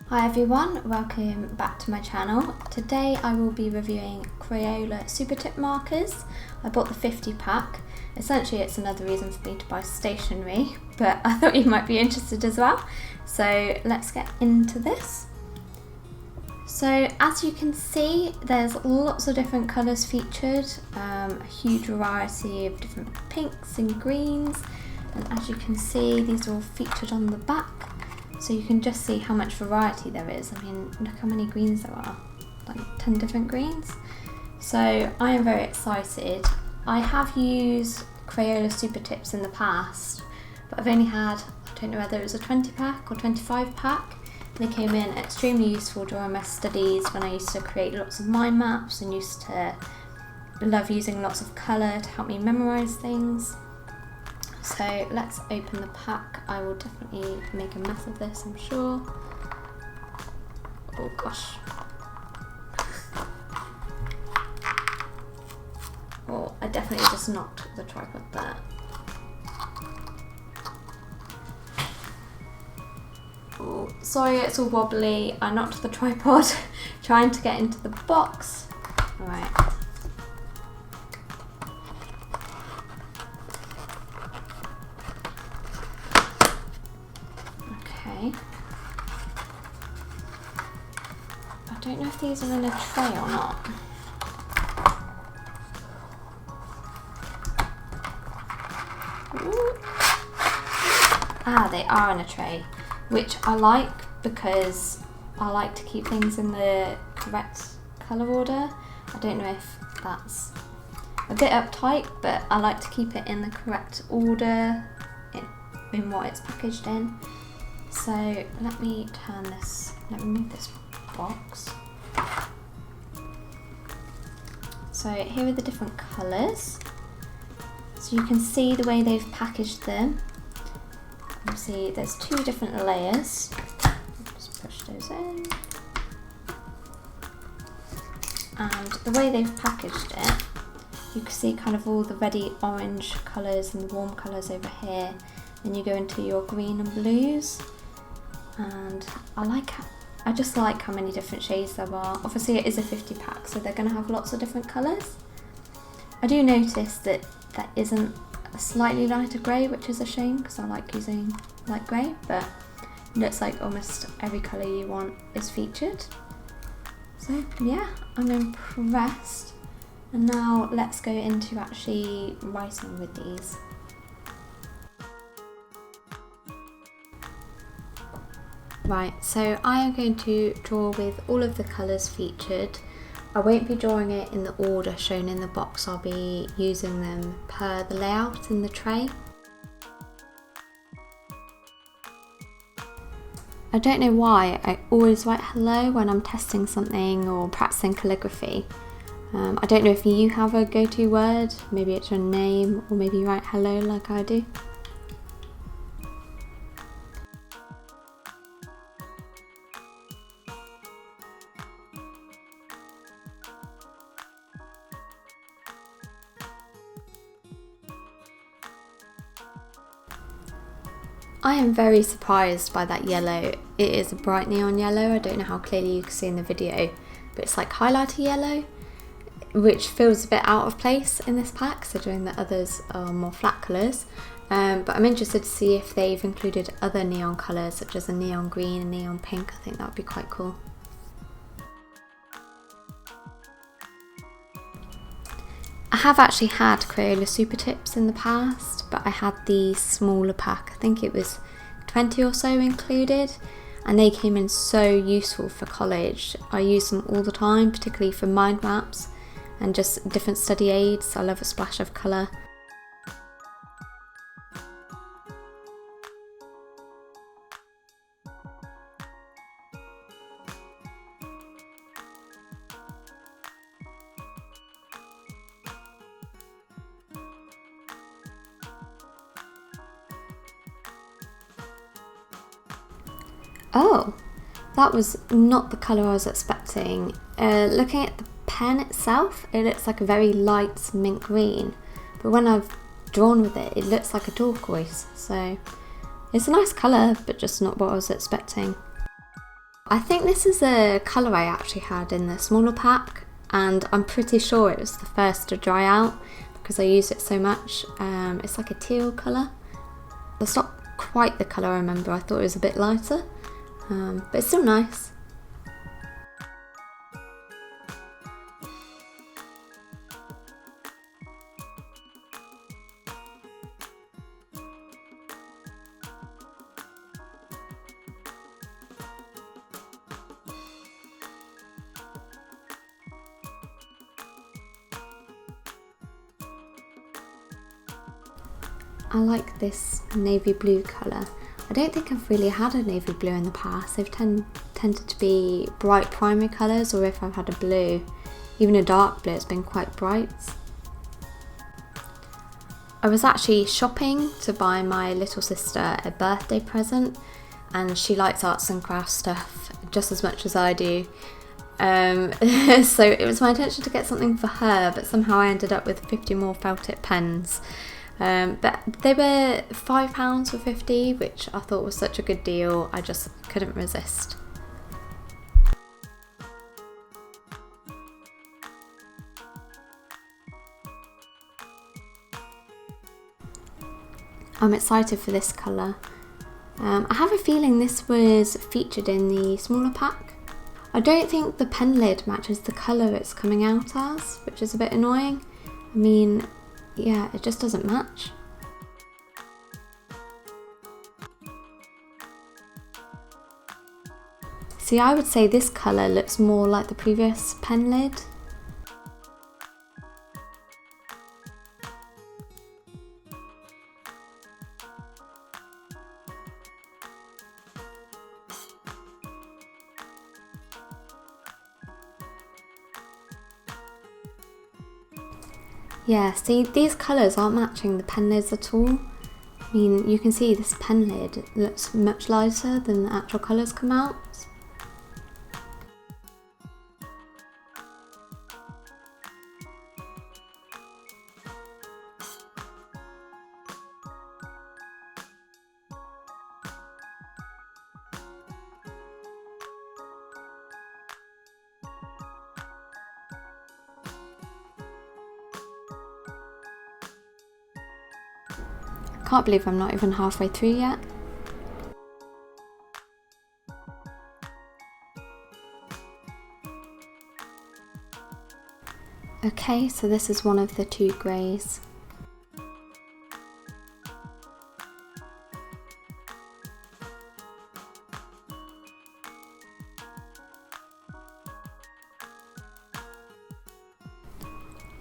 Hi everyone, welcome back to my channel. Today I will be reviewing Crayola Supertip markers. I bought the 50 pack. Essentially it's another reason for me to buy stationery, but I thought you might be interested as well. So let's get into this. So as you can see, there's lots of different colours featured, a huge variety of different pinks and greens, and as you can see these are all featured on the back. So you can just see how much variety there is. I mean, look how many greens there are, like 10 different greens. So I am very excited. I have used Crayola Supertips in the past, but I've only had, I don't know whether it was a 20 pack or 25 pack. They came in extremely useful during my studies when I used to create lots of mind maps and used to love using lots of colour to help me memorise things. So let's open the pack. I will definitely make a mess of this, I'm sure. Oh gosh. Oh, I definitely just knocked the tripod there. Oh, sorry it's all wobbly. I knocked the tripod trying to get into the box. Alright. I don't know if these are in a tray or not. Ooh. Ah, they are in a tray, which I like because I like to keep things in the correct colour order. I don't know if that's a bit uptight, but I like to keep it in the correct order in what it's packaged in. So let me move this box. So here are the different colours. So you can see the way they've packaged them. Obviously there's two different layers. Just push those in. And the way they've packaged it, you can see kind of all the ready orange colours and the warm colours over here. Then you go into your green and blues. And I just like how many different shades there are. Obviously it is a 50 pack, so they're going to have lots of different colours. I do notice that there isn't a slightly lighter grey, which is a shame because I like using light grey, but it looks like almost every colour you want is featured. So yeah, I'm impressed. And now let's go into actually writing with these. Right, so I am going to draw with all of the colours featured. I won't be drawing it in the order shown in the box, I'll be using them per the layout in the tray. I don't know why, I always write hello when I'm testing something or practicing calligraphy. I don't know if you have a go-to word, maybe it's your name, or maybe you write hello like I do. I am very surprised by that yellow. It is a bright neon yellow. I don't know how clearly you can see in the video, but it's like highlighter yellow, which feels a bit out of place in this pack, considering that others are more flat colours. But I'm interested to see if they've included other neon colours, such as a neon green and neon pink. I think that would be quite cool. I have actually had Crayola Supertips in the past, but I had the smaller pack. I think it was 20 or so included, and they came in so useful for college. I use them all the time, particularly for mind maps and just different study aids. I love a splash of colour. Oh, that was not the colour I was expecting. Looking at the pen itself, it looks like a very light mint green, but when I've drawn with it, it looks like a turquoise. So it's a nice colour, but just not what I was expecting. I think this is a colour I actually had in the smaller pack, and I'm pretty sure it was the first to dry out because I used it so much. It's like a teal colour. That's not quite the colour I remember. I thought it was a bit lighter, but it's still nice. I like this navy blue colour. I don't think I've really had a navy blue in the past. They've tended to be bright primary colours, or if I've had a blue, even a dark blue, it's been quite bright. I was actually shopping to buy my little sister a birthday present, and she likes arts and crafts stuff just as much as I do. So it was my intention to get something for her, but somehow I ended up with 50 more felt tip pens. But they were £5 for 50, which I thought was such a good deal, I just couldn't resist. I'm excited for this colour. I have a feeling this was featured in the smaller pack. I don't think the pen lid matches the colour it's coming out as, which is a bit annoying. I mean, yeah, it just doesn't match. See, I would say this colour looks more like the previous pen lid. Yeah, see, these colours aren't matching the pen lids at all. I mean, you can see this pen lid looks much lighter than the actual colours come out. Can't believe I'm not even halfway through yet. Okay, so this is one of the two greys.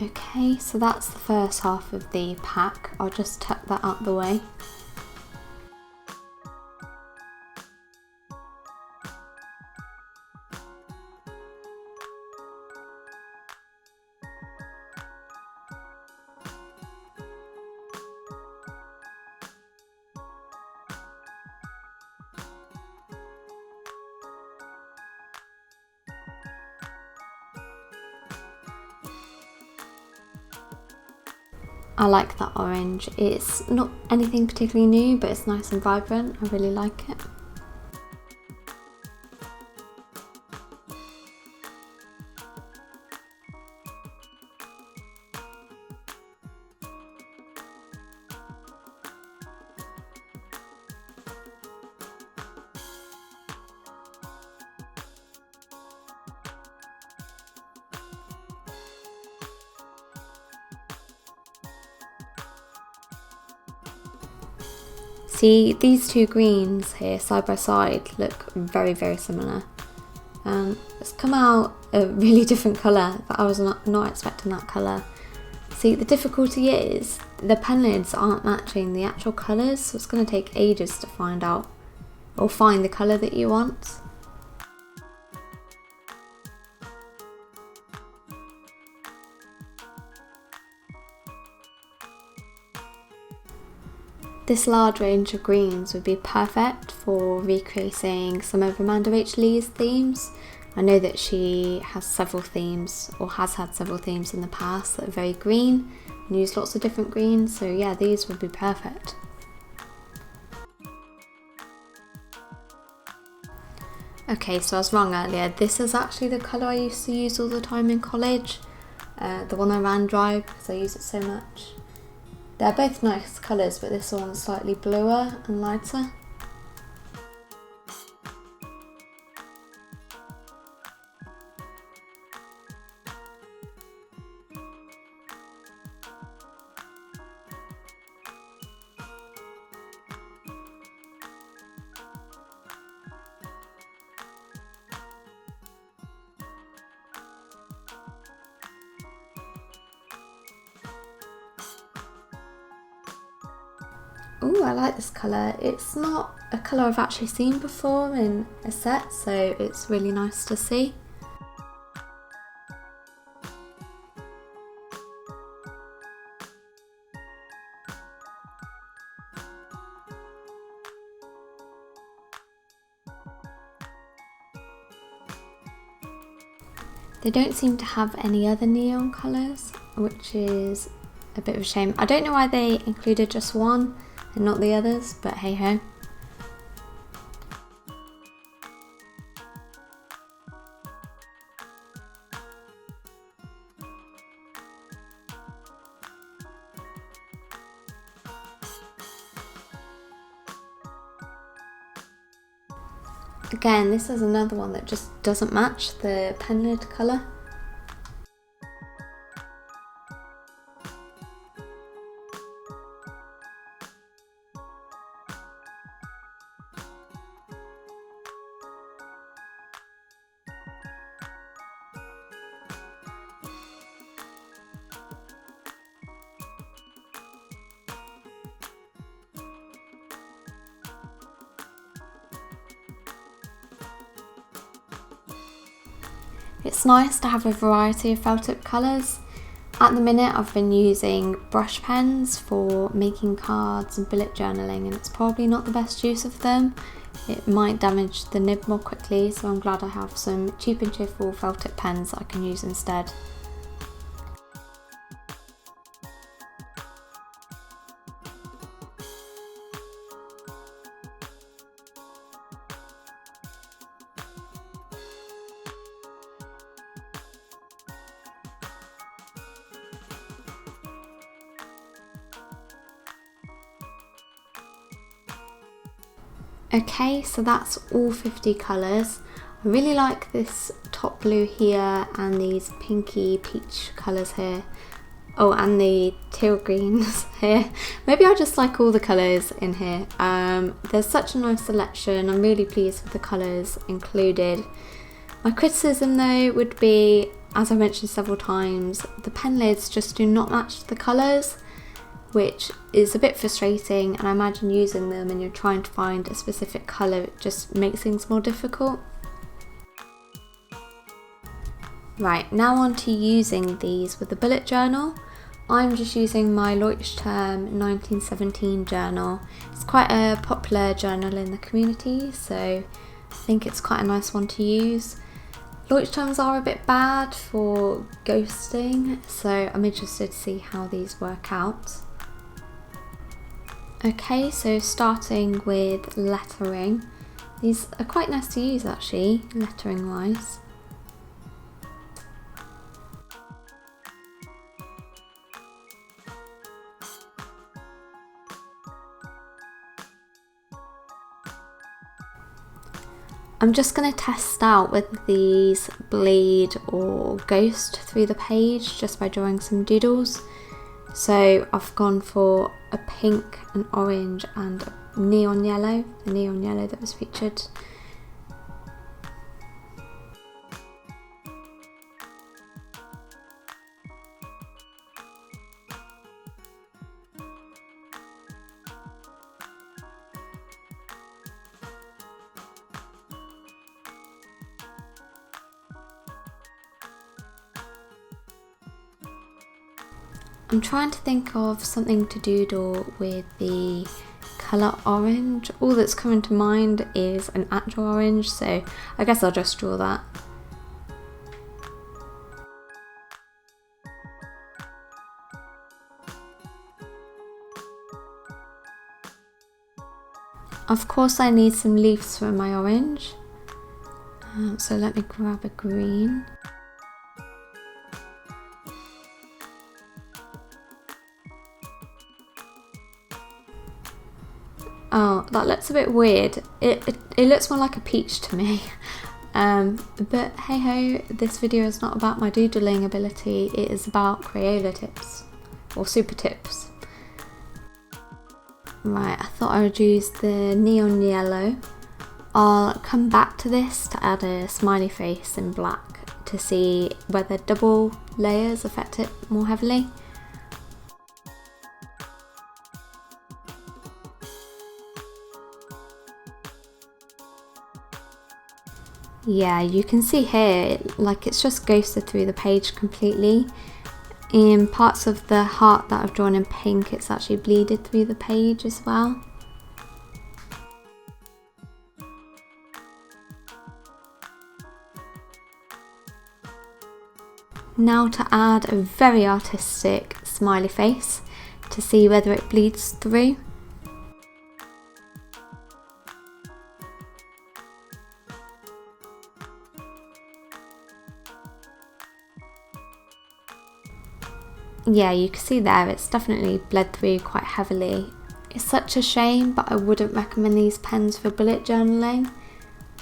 Okay, so that's the first half of the pack. I'll just tuck that out the way. I like that orange. It's not anything particularly new, but it's nice and vibrant. I really like it. See, these two greens here side by side look very, very similar. It's come out a really different colour, but I was not expecting that colour. See, the difficulty is the pen lids aren't matching the actual colours, so it's going to take ages to find out or find the colour that you want. This large range of greens would be perfect for recreating some of Amanda H. Lee's themes. I know that she has several themes, or has had several themes in the past that are very green and use lots of different greens, so yeah, these would be perfect. Okay, so I was wrong earlier. This is actually the colour I used to use all the time in college. The one I ran dry because I use it so much. They're both nice colours, but this one's slightly bluer and lighter. Ooh, I like this colour. It's not a colour I've actually seen before in a set, so it's really nice to see. They don't seem to have any other neon colours, which is a bit of a shame. I don't know why they included just one and not the others, but hey ho. Again, this is another one that just doesn't match the pen lid colour. It's nice to have a variety of felt tip colours. At the minute I've been using brush pens for making cards and bullet journaling, and it's probably not the best use of them. It might damage the nib more quickly, so I'm glad I have some cheap and cheerful felt tip pens that I can use instead. Okay, so that's all 50 colours. I really like this top blue here and these pinky peach colours here. Oh, and the teal greens here. Maybe I just like all the colours in here. There's such a nice selection. I'm really pleased with the colours included. My criticism though would be, as I mentioned several times, the pen lids just do not match the colours, which is a bit frustrating, and I imagine using them and you're trying to find a specific colour, it just makes things more difficult. Right, now on to using these with the bullet journal. I'm just using my Leuchtturm 1917 journal. It's quite a popular journal in the community, so I think it's quite a nice one to use. Leuchtturms are a bit bad for ghosting, so I'm interested to see how these work out. Okay, so starting with lettering. These are quite nice to use actually, lettering wise. I'm just going to test out whether these bleed or ghost through the page just by drawing some doodles. So I've gone for a pink, an orange and a neon yellow, the neon yellow that was featured. I'm trying to think of something to doodle with the colour orange. All that's coming to mind is an actual orange, so I guess I'll just draw that. Of course I need some leaves for my orange. So let me grab a green. Oh, that looks a bit weird. It looks more like a peach to me. But hey ho, this video is not about my doodling ability, it is about Crayola tips, or super tips. Right, I thought I would use the neon yellow. I'll come back to this to add a smiley face in black to see whether double layers affect it more heavily. Yeah, you can see here, like it's just ghosted through the page completely. In parts of the heart that I've drawn in pink, it's actually bleeded through the page as well. Now to add a very artistic smiley face to see whether it bleeds through. Yeah, you can see there it's definitely bled through quite heavily. It's such a shame, but I wouldn't recommend these pens for bullet journaling,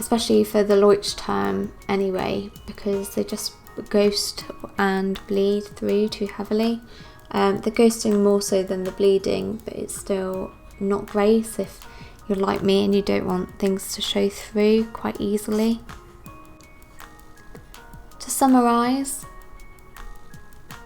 especially for the Leutsch term anyway, because they just ghost and bleed through too heavily. The ghosting more so than the bleeding, but it's still not great if you're like me and you don't want things to show through quite easily. To summarise,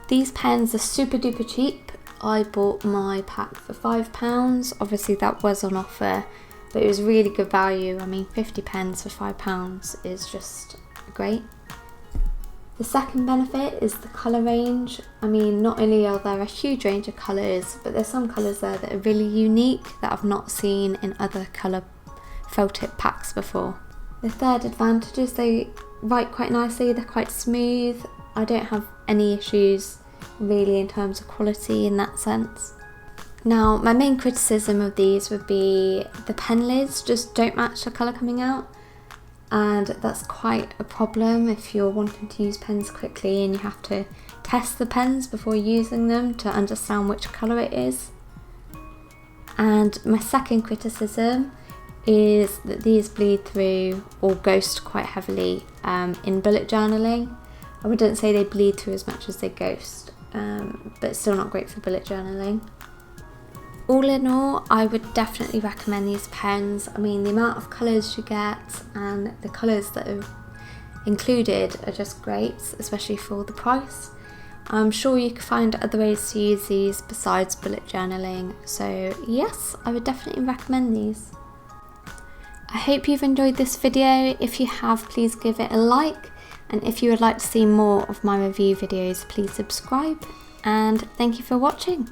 these pens are super duper cheap. I bought my pack for £5. Obviously that was on offer, but it was really good value. I mean, 50 pens for £5 is just great. The second benefit is the colour range. I mean, not only are there a huge range of colours, but there's some colours there that are really unique that I've not seen in other colour felt tip packs before. The third advantage is they write quite nicely, they're quite smooth. I don't have any issues really in terms of quality in that sense. Now, my main criticism of these would be the pen lids just don't match the colour coming out, and that's quite a problem if you're wanting to use pens quickly and you have to test the pens before using them to understand which colour it is. And my second criticism is that these bleed through or ghost quite heavily in bullet journaling. I wouldn't say they bleed through as much as they ghost, but it's still not great for bullet journaling. All in all, I would definitely recommend these pens. I mean, the amount of colours you get and the colours that are included are just great, especially for the price. I'm sure you can find other ways to use these besides bullet journaling, so yes, I would definitely recommend these. I hope you've enjoyed this video. If you have, please give it a like. And if you would like to see more of my review videos, please subscribe, and thank you for watching.